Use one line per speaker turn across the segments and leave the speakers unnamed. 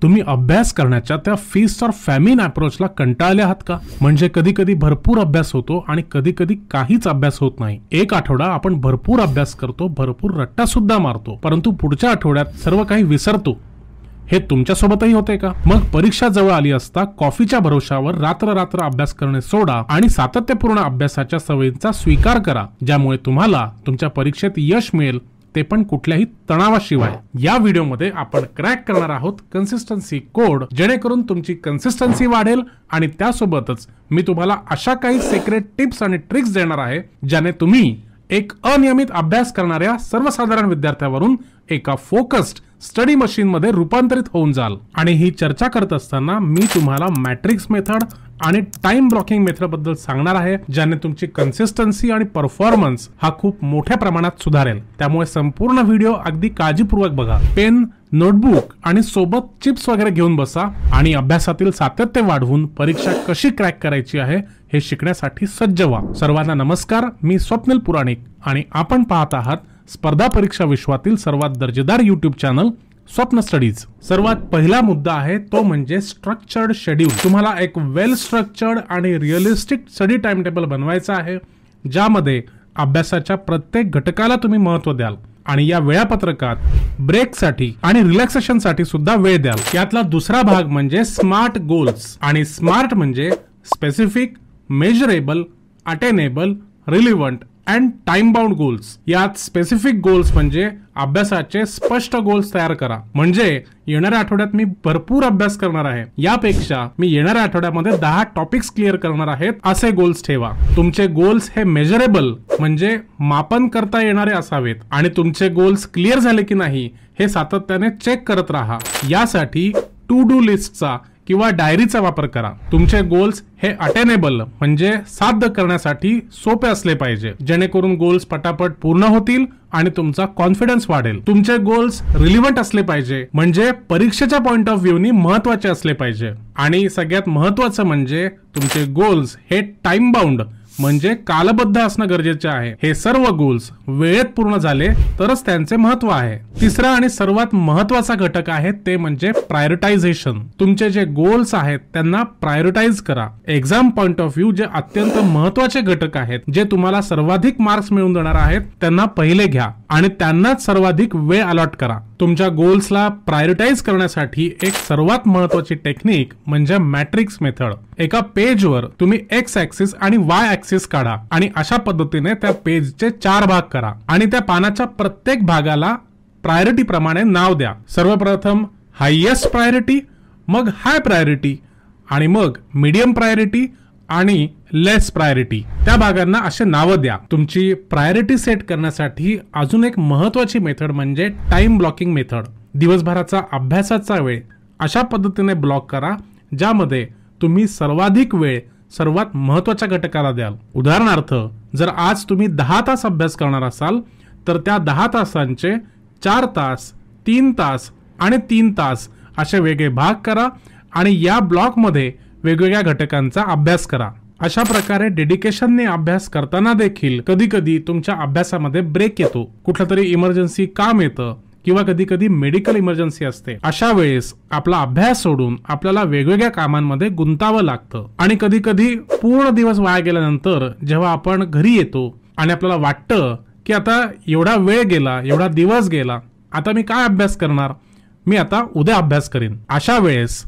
तुम्ही अभ्यास करण्याच्या त्या फीस्ट और फॅमिन अप्रोचला कंटाळले आहात का? म्हणजे कधी कधी भरपूर अभ्यास होतो आणि कधी कधी काहीच अभ्यास होत नाही. एक आठवडा आपण भरपूर अभ्यास करतो, भरपूर रट्टा सुद्धा मारतो, परंतु पुढच्या आठवड्यात सर्व काही विसरतो. हे तुमच्यासोबतही होते का? मग परीक्षा जवळ आली असता कॉफीच्या भरोशावर रात्र रात्र अभ्यास करणे सोडा आणि सातत्यपूर्ण अभ्यासाच्या सवयींचा स्वीकार करा, ज्यामुळे तुम्हाला तुमच्या परीक्षेत यश मिळेल, ते पण कुठल्याही तणावाशिवाय. या व्हिडिओमध्ये आपण क्रॅक करणार आहोत कन्सिस्टन्सी कोड, जेणेकरून तुमची कन्सिस्टन्सी वाढेल आणि त्यासोबतच मी तुम्हाला अशा काही सिक्रेट टिप्स आणि ट्रिक्स देणार आहे ज्याने तुम्ही एक अनियमित अभ्यास करणाऱ्या सर्वसाधारण विद्यार्थ्यावरून एका फोकस्ड स्टडी मशीन मध्ये रूपांतरित होऊन जाल. आणि ही चर्चा करत असताना मी तुम्हाला मॅट्रिक्स मेथड आणि टाइम ब्लॉकिंग मेथड बद्दल सांगणार आहे, ज्याने तुमची कन्सिस्टन्सी आणि परफॉर्मन्स हा खूप मोठ्या प्रमाणात सुधारेल. त्यामुळे संपूर्ण व्हिडिओ अगदी काळजीपूर्वक बघा. पेन, नोटबुक आणि सोबत चिप्स वगैरे घेऊन बसा आणि अभ्यासातील सातत्य वाढवून परीक्षा कशी क्रॅक करायची आहे हे शिकण्यासाठी सज्ज व्हा. सर्वांना नमस्कार, मी स्वप्नील पुराणिक आणि आपण पाहत आहात स्पर्धा परीक्षा विश्वातील सर्वात दर्जेदार युट्यूब चॅनल स्वप्न स्टडीज. सर्वात पहिला मुद्दा आहे तो म्हणजे स्ट्रक्चर्ड शेड्यूल. तुम्हाला एक वेल स्ट्रक्चर्ड आणि रिअलिस्टिक स्टडी टाइम टेबल बनवायचा आहे, ज्यामध्ये अभ्यासाच्या प्रत्येक घटकाला तुम्ही महत्त्व द्याल आणि या वेळापत्रकात ब्रेकसाठी आणि रिलॅक्सेशनसाठी सुद्धा वेळ द्याल. यातला दुसरा भाग म्हणजे स्मार्ट गोल्स. आणि स्मार्ट म्हणजे specific, measurable, attainable, relevant and time bound goals. यात स्पेसिफिक गोल्स म्हणजे अभ्यासाचे स्पष्ट गोल्स तयार करा. म्हणजे येणाऱ्या आठवड्यात मी भरपूर अभ्यास करणार आहे, यापेक्षा मी येणाऱ्या आठवड्यामध्ये 10 टॉपिक्स क्लिअर करणार आहेत असे गोल्स ठेवा. तुमचे गोल्स हे मेजरेबल म्हणजे मापन करता येणारे असावेत आणि तुमचे गोल्स क्लिअर झाले की नाही हे सातत्याने चेक करत राहा. यासाठी टू डू लिस्टचा किंवा डायरीचा वापर करा. तुमचे गोल्स हे अटेनेबल म्हणजे साध्य करण्यासाठी सोपे असले पाहिजे, जेणेकरून गोल्स पटापट पूर्ण होतील आणि तुमचा कॉन्फिडन्स वाढेल. तुमचे गोल्स रिलिव्हंट असले पाहिजे म्हणजे परीक्षेच्या पॉइंट ऑफ व्ह्यूनी महत्वाचे असले पाहिजे. आणि सगळ्यात महत्वाचं म्हणजे तुमचे गोल्स हे टाइम बाउंड म्हणजे कालबद्ध असणं गरजेचे आहे. हे सर्व गोल्स वेळेत पूर्ण झाले तरच त्यांचे महत्व आहे. तिसरा आणि सर्वात महत्वाचा घटक आहे ते म्हणजे प्रायोरिटायझेशन. तुमचे जे गोल्स आहेत त्यांना प्रायोरिटाइज करा. एक्झाम पॉइंट ऑफ व्ह्यू जे अत्यंत महत्वाचे घटक आहेत, जे तुम्हाला सर्वाधिक मार्क्स मिळवून देणार आहेत, त्यांना पहिले घ्या आणि त्यांनाच सर्वाधिक वेळ अलॉट करा. तुमच्या गोल्सला प्रायोरिटाइज करण्यासाठी एक सर्वात महत्वाची टेक्निक म्हणजे मॅट्रिक्स मेथड. एका पेजवर तुम्ही एक्स ऍक्सिस आणि वाय ऍक्सिस काढा आणि अशा पद्धतीने त्या पेजचे 4 भाग करा आणि त्या पानाच्या प्रत्येक भागाला प्रायोरिटी प्रमाणे नाव द्या. सर्वप्रथम हायएस्ट प्रायोरिटी, मग हाय प्रायोरिटी आणि मग मीडियम प्रायोरिटी आणि लेस प्रायोरिटी. त्या भागांना असे नाव द्या. तुमची प्रायोरिटी सेट करण्यासाठी अजून एक महत्वाची मेथड म्हणजे टाइम ब्लॉकिंग मेथड. दिवसभराचा अभ्यासाचा वेळ अशा पद्धतीने ब्लॉक करा ज्यामध्ये तुम्ही सर्वाधिक वेळ सर्वात महत्वाच्या घटकाला द्याल. उदाहरणार्थ, जर आज तुम्ही 10 तास अभ्यास करणार असाल तर त्या 10 तासांचे 4 तास, 3 तास आणि 3 तास असे वेगळे भाग करा आणि या ब्लॉकमध्ये वेगवेगळ्या घटकांचा अभ्यास करा. अशा प्रकारे डेडिकेशनने अभ्यास करताना देखील कधी कधी तुमच्या अभ्यासामध्ये ब्रेक येतो, कुठलं तरी इमर्जन्सी काम येतं किंवा कधी कधी मेडिकल इमर्जन्सी असते. अशा वेळेस आपला अभ्यास सोडून आपल्याला वेगवेगळ्या कामांमध्ये गुंतावं लागतं आणि कधी कधी पूर्ण दिवस वाया गेल्यानंतर जेव्हा आपण घरी येतो आणि आपल्याला वाटतं की आता एवढा वेळ गेला, एवढा दिवस गेला, आता मी काय अभ्यास करणार, मी आता उद्या अभ्यास करीन. अशा वेळेस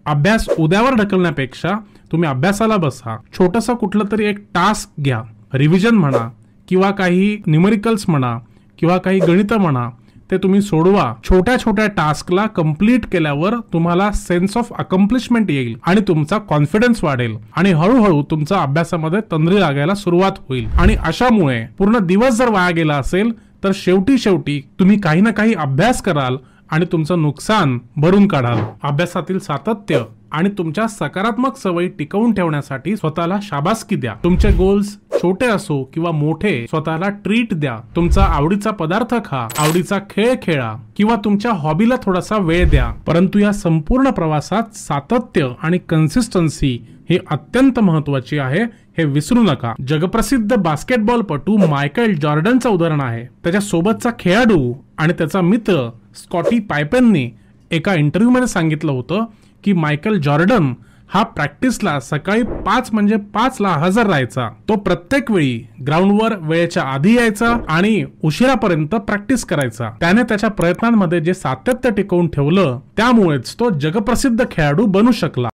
अभ्यास उद्यावर ढकलण्यापेक्षा तुम्ही अभ्यासाला बसा. छोटंसं कुठलं तरी एक टास्क घ्या, रिव्हिजन म्हणा किंवा काही न्यूमेरिकल्स म्हणा किंवा काही गणित म्हणा, ते तुम्ही सोडवा. छोट्या छोट्या टास्कला कंप्लीट केल्यावर तुम्हाला सेन्स ऑफ अकम्प्लिशमेंट येईल आणि तुमचा कॉन्फिडन्स वाढेल आणि हळूहळू तुमचा अभ्यासामध्ये तंद्री लागायला सुरुवात होईल. आणि अशामुळे पूर्ण दिवस जर वाया गेला असेल तर शेवटी तुम्ही काही ना काही अभ्यास कराल आणि तुमचं नुकसान भरून काढाल. अभ्यासातील सातत्य आणि तुमच्या सकारात्मक सवयी टिकवून ठेवण्यासाठी स्वतःला शाबासकी द्या. तुमचे गोल्स छोटे असो किंवा मोठे, स्वतःला ट्रीट द्या. तुमचा आवडीचा पदार्थ खा, आवडीचा खेळ खेळा किंवा तुमच्या हॉबीला थोडासा वेळ द्या. परंतु या संपूर्ण प्रवासात सातत्य आणि कन्सिस्टन्सी ही अत्यंत महत्वाची आहे, हे विसरू नका. जगप्रसिद्ध बास्केटबॉलपटू मायकेल जॉर्डनचं उदाहरण आहे. त्याच्या सोबतचा खेळाडू आणि त्याचा मित्र स्कॉटी पायपेनने एका इंटरव्ह्यू मध्ये सांगितलं होतं की मायकल जॉर्डन हा प्रॅक्टिसला सकाळी 5 म्हणजे 5 ला हजर राहायचा. तो प्रत्येक वेळी ग्राउंडवर वेळेच्या आधी यायचा आणि उशिरापर्यंत प्रॅक्टिस करायचा. त्याने त्याच्या प्रयत्नांमध्ये जे सातत्य टिकवून ठेवलं त्यामुळेच तो जगप्रसिद्ध खेळाडू बनू शकला.